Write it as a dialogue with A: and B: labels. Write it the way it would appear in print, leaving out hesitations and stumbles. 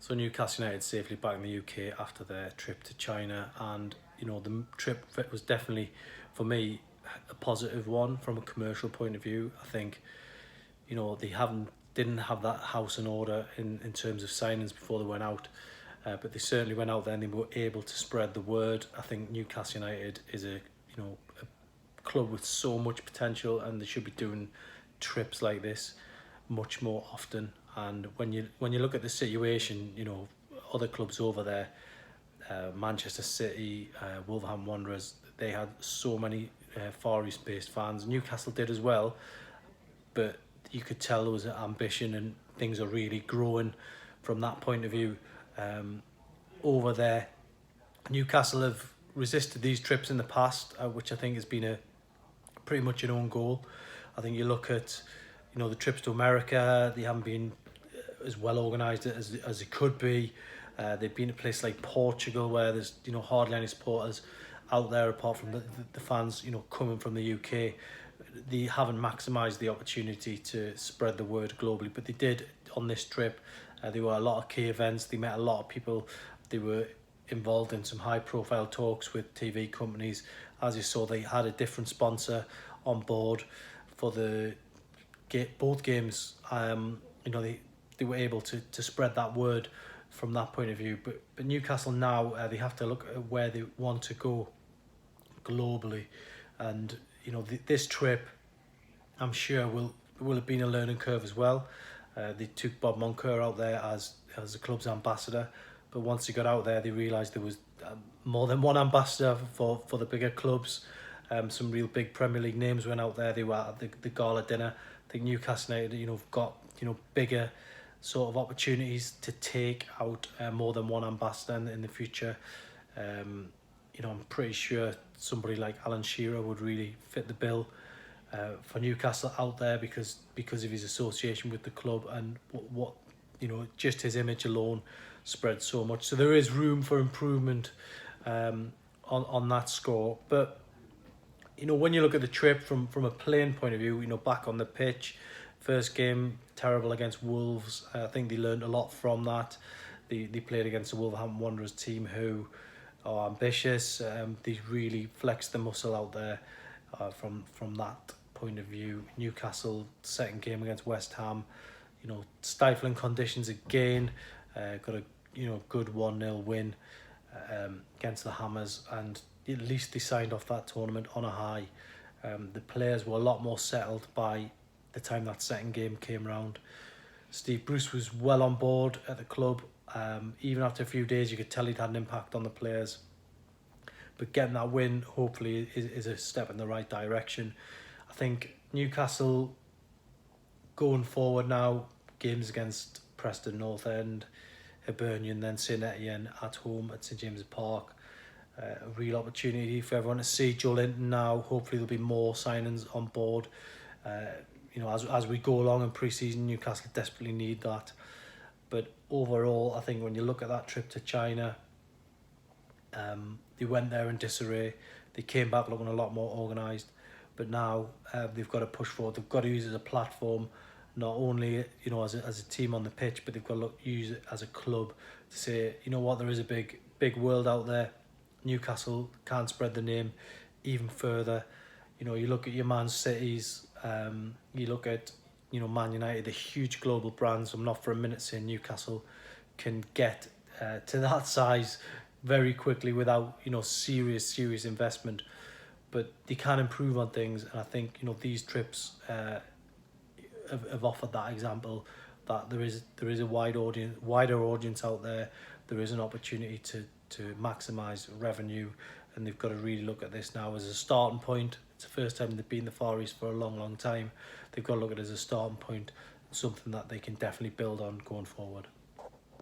A: So Newcastle United safely back in the UK after their trip to China, and the trip was definitely, for me, a positive one from a commercial point of view. I think they didn't have that house in order in terms of signings before they went out, but they certainly went out there and they were able to spread the word. I think Newcastle United is a club with so much potential, and they should be doing trips like this much more often. And when you look at the situation, other clubs over there, Manchester City, Wolverhampton Wanderers, they had so many Far East based fans. Newcastle did as well, but you could tell there was an ambition and things are really growing from that point of view over there. Newcastle have resisted these trips in the past, which I think has been pretty much an own goal. I think you look at the trips to America, they haven't been as well organised as it could be. They've been to a place like Portugal where there's hardly any supporters out there apart from the fans coming from the UK. They haven't maximised the opportunity to spread the word globally, but they did on this trip. There were a lot of key events. They met a lot of people. They were involved in some high profile talks with TV companies. As you saw, they had a different sponsor on board for both games. They were able to spread that word from that point of view. But Newcastle now, they have to look at where they want to go globally. And, this trip, I'm sure, will have been a learning curve as well. They took Bob Moncur out there as the club's ambassador. But once he got out there, they realised there was more than one ambassador for the bigger clubs. Some real big Premier League names went out there. They were at the gala dinner. I think Newcastle United, got bigger sort of opportunities to take out more than one ambassador in the future. I'm pretty sure somebody like Alan Shearer would really fit the bill for Newcastle out there because of his association with the club and what just his image alone spread so much. So there is room for improvement on that score. But when you look at the trip from a playing point of view, back on the pitch, first game terrible against Wolves. I think they learned a lot from that. They played against the Wolverhampton Wanderers team who are ambitious. They really flexed the muscle out there from that point of view. Newcastle second game against West Ham, stifling conditions again. Got a good 1-0 win against the Hammers, and at least they signed off that tournament on a high. The players were a lot more settled by the time that second game came round. Steve Bruce was well on board at the club. Even after a few days, you could tell he'd had an impact on the players. But getting that win, hopefully, is a step in the right direction. I think Newcastle, going forward now, games against Preston North End, Hibernian, then St Etienne at home at St James's Park. A real opportunity for everyone to see Joe Linton now. Hopefully there'll be more signings on board. As we go along in pre-season, Newcastle desperately need that. But overall, I think when you look at that trip to China, they went there in disarray. They came back looking a lot more organised. But now they've got to push forward. They've got to use it as a platform, not only as a team on the pitch, but they've got to use it as a club to say, there is a big world out there. Newcastle can spread the name even further. You look at your Man Cities, you look at Man United, the huge global brands. I'm not for a minute saying Newcastle can get to that size very quickly without serious investment, but they can improve on things. And I think these trips have offered that example that there is a wider audience out there. There is an opportunity to maximise revenue, and they've got to really look at this now as a starting point. It's the first time they've been in the Far East for a long time. They've got to look at it as a starting point, something that they can definitely build on going forward.